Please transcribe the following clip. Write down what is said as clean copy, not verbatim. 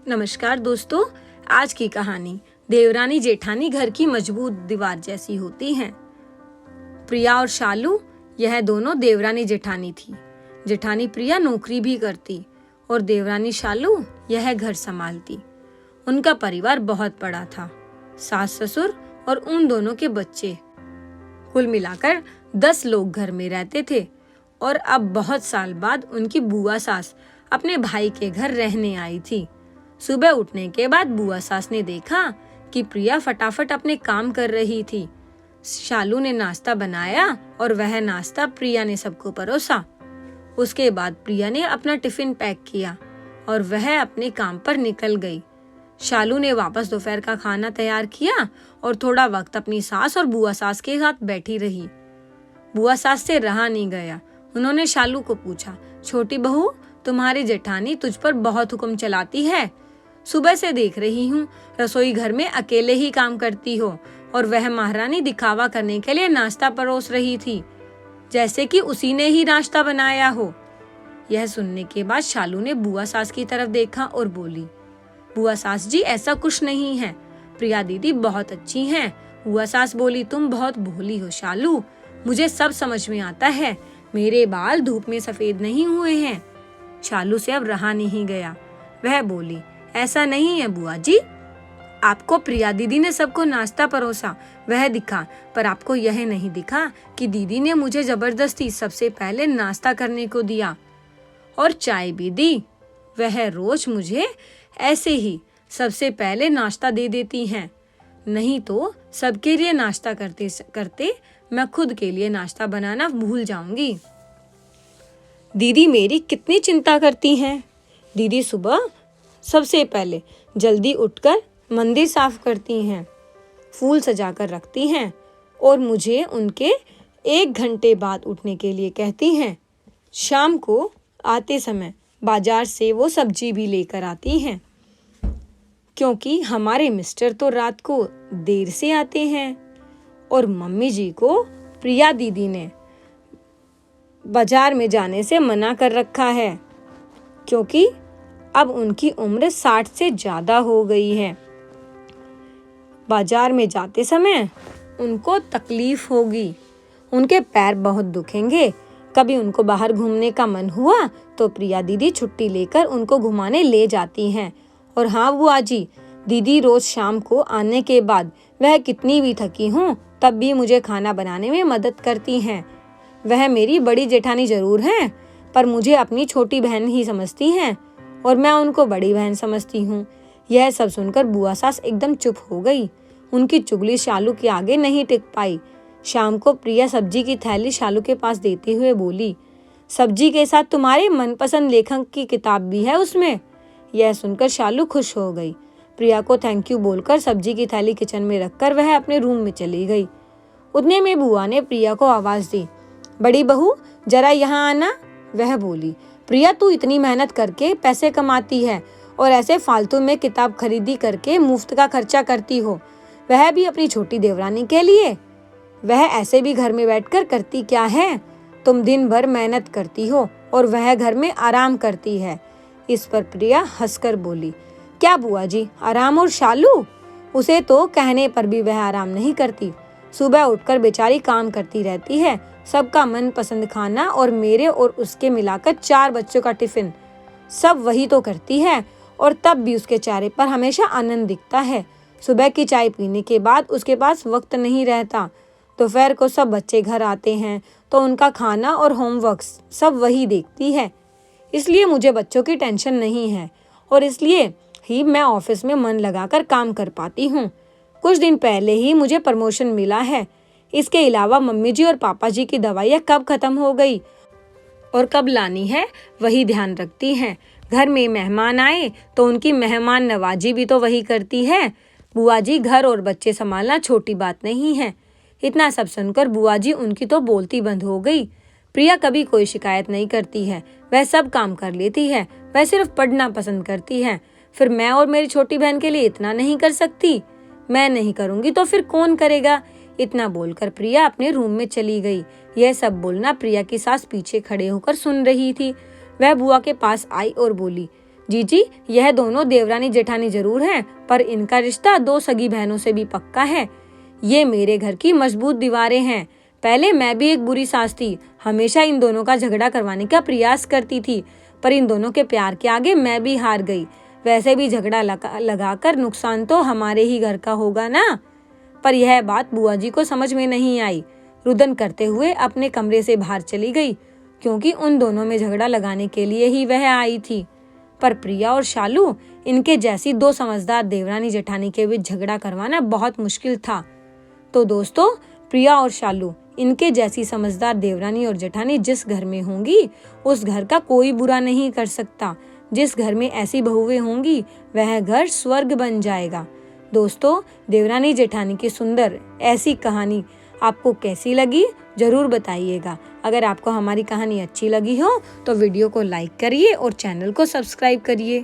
नमस्कार दोस्तों। आज की कहानी देवरानी जेठानी घर की मजबूत दीवार जैसी होती हैं। प्रिया और शालू यह दोनों देवरानी जेठानी थी। जेठानी प्रिया नौकरी भी करती और देवरानी शालू यह घर संभालती। उनका परिवार बहुत बड़ा था, सास ससुर और उन दोनों के बच्चे, कुल मिलाकर 10 लोग घर में रहते थे। और अब बहुत साल बाद उनकी बुआ सास अपने भाई के घर रहने आई थी। सुबह उठने के बाद बुआ सास ने देखा कि प्रिया फटाफट अपने काम कर रही थी। शालू ने नाश्ता बनाया और वह नाश्ता प्रिया ने सबको परोसा। उसके बाद प्रिया ने अपना टिफिन पैक किया और वह अपने काम पर निकल गई। शालू ने वापस दोपहर का खाना तैयार किया और थोड़ा वक्त अपनी सास और बुआ सास के साथ बैठी रही। बुआ सास से रहा नहीं गया। उन्होंने शालू को पूछा, छोटी बहू, तुम्हारी जेठानी तुझ पर बहुत हुक्म चलाती है। सुबह से देख रही हूँ रसोई घर में अकेले ही काम करती हो और वह महारानी दिखावा करने के लिए नाश्ता परोस रही थी, जैसे कि उसी ने ही नाश्ता बनाया हो। यह सुनने के बाद शालू ने बुआ सास की तरफ देखा और बोली, बुआ सास जी, ऐसा कुछ नहीं है। प्रिया दीदी बहुत अच्छी हैं। बुआ सास बोली, तुम बहुत भोली हो शालू, मुझे सब समझ में आता है। मेरे बाल धूप में सफेद नहीं हुए हैं। शालू से अब रहा नहीं गया। वह बोली, ऐसा नहीं है बुआ जी, आपको प्रिया दीदी ने सबको नाश्ता परोसा, वह दिखा, पर आपको यह नहीं दिखा कि दीदी ने मुझे जबरदस्ती सबसे पहले नाश्ता करने को दिया और चाय भी दी। वह रोज मुझे ऐसे ही सबसे पहले नाश्ता दे देती हैं, नहीं तो सबके लिए नाश्ता करते करते मैं खुद के लिए नाश्ता बनाना भूल जाऊंगी। दीदी मेरी कितनी चिंता करती हैं। दीदी सुबह सबसे पहले जल्दी उठकर मंदिर साफ करती हैं, फूल सजाकर रखती हैं और मुझे उनके 1 घंटे बाद उठने के लिए कहती हैं। शाम को आते समय बाजार से वो सब्जी भी लेकर आती हैं, क्योंकि हमारे मिस्टर तो रात को देर से आते हैं और मम्मी जी को प्रिया दीदी ने बाजार में जाने से मना कर रखा है, क्योंकि अब उनकी उम्र 60 से ज्यादा हो गई है। बाजार में जाते समय उनको तकलीफ होगी, उनके पैर बहुत दुखेंगे। कभी उनको बाहर घूमने का मन हुआ तो प्रिया दीदी छुट्टी लेकर उनको घुमाने ले जाती हैं। और हाँ बुआ जी, दीदी रोज शाम को आने के बाद वह कितनी भी थकी हूँ तब भी मुझे खाना बनाने में मदद करती हैं। वह मेरी बड़ी जेठानी जरूर हैं, पर मुझे अपनी छोटी बहन ही समझती हैं और मैं उनको बड़ी बहन समझती हूँ। यह सब सुनकर बुआ सास एकदम चुप हो गई। उनकी चुगली शालू के आगे नहीं टिक पाई। शाम को प्रिया सब्जी की थैली शालू के पास देते हुए बोली, सब्जी के साथ तुम्हारे मनपसंद लेखक की किताब भी है उसमें। यह सुनकर शालू खुश हो गई। प्रिया को थैंक यू बोलकर सब्जी की थैली किचन में रखकर वह अपने रूम में चली गई। उतने में बुआ ने प्रिया को आवाज दी, बड़ी बहू जरा यहाँ आना। वह बोली, प्रिया तू इतनी मेहनत करके पैसे कमाती है और ऐसे फालतू में किताब खरीदी करके मुफ्त का खर्चा करती हो, वह भी अपनी छोटी देवरानी के लिए। वह ऐसे भी घर में बैठकर करती क्या है? तुम दिन भर मेहनत करती हो और वह घर में आराम करती है। इस पर प्रिया हंसकर बोली, क्या बुआ जी, आराम? और शालू, उसे तो कहने पर भी वह आराम नहीं करती। सुबह उठकर बेचारी काम करती रहती है, सबका मनपसंद खाना और मेरे और उसके मिलाकर 4 बच्चों का टिफिन सब वही तो करती है, और तब भी उसके चेहरे पर हमेशा आनंद दिखता है। सुबह की चाय पीने के बाद उसके पास वक्त नहीं रहता। दोपहर को सब बच्चे घर आते हैं तो उनका खाना और होमवर्क सब वही देखती है। इसलिए मुझे बच्चों की टेंशन नहीं है और इसलिए ही मैं ऑफिस में मन लगाकर काम कर पाती हूँ। कुछ दिन पहले ही मुझे प्रमोशन मिला है। इसके अलावा मम्मी जी और पापा जी की दवाइयाँ कब खत्म हो गई और कब लानी है वही ध्यान रखती हैं। घर में मेहमान आए तो उनकी मेहमान नवाजी भी तो वही करती है। बुआ जी, घर और बच्चे संभालना छोटी बात नहीं है। इतना सब सुनकर बुआ जी उनकी तो बोलती बंद हो गई। प्रिया कभी कोई शिकायत नहीं करती है, वह सब काम कर लेती है, वह सिर्फ पढ़ना पसंद करती है। फिर मैं और मेरी छोटी बहन के लिए इतना नहीं कर सकती? मैं नहीं करूँगी तो फिर कौन करेगा? इतना बोलकर प्रिया अपने रूम में चली गई। यह सब बोलना प्रिया की सास पीछे खड़े होकर सुन रही थी। वह बुआ के पास आई और बोली, जीजी, यह दोनों देवरानी जेठानी जरूर हैं, पर इनका रिश्ता 2 सगी बहनों से भी पक्का है। ये मेरे घर की मजबूत दीवारें हैं। पहले मैं भी एक बुरी सास थी, हमेशा इन दोनों का झगड़ा करवाने का प्रयास करती थी, पर इन दोनों के प्यार के आगे मैं भी हार गई। वैसे भी झगड़ा लगाकर नुकसान तो हमारे ही घर का होगा ना। पर यह बात बुआ जी को समझ में नहीं आई। रुदन करते हुए अपने कमरे से बाहर चली गई, क्योंकि उन दोनों में झगड़ा लगाने के लिए ही वह आई थी। पर प्रिया और शालू, इनके जैसी 2 समझदार देवरानी जेठानी के बीच झगड़ा करवाना बहुत मुश्किल था। तो दोस्तों, प्रिया और शालू, इनके जैसी समझदार देवरानी और जेठानी जिस घर में होंगी, उस घर का कोई बुरा नहीं कर सकता। जिस घर में ऐसी बहुएं होंगी, वह घर स्वर्ग बन जाएगा। दोस्तों, देवरानी जेठानी की सुंदर ऐसी कहानी आपको कैसी लगी, जरूर बताइएगा। अगर आपको हमारी कहानी अच्छी लगी हो तो वीडियो को लाइक करिए और चैनल को सब्सक्राइब करिए।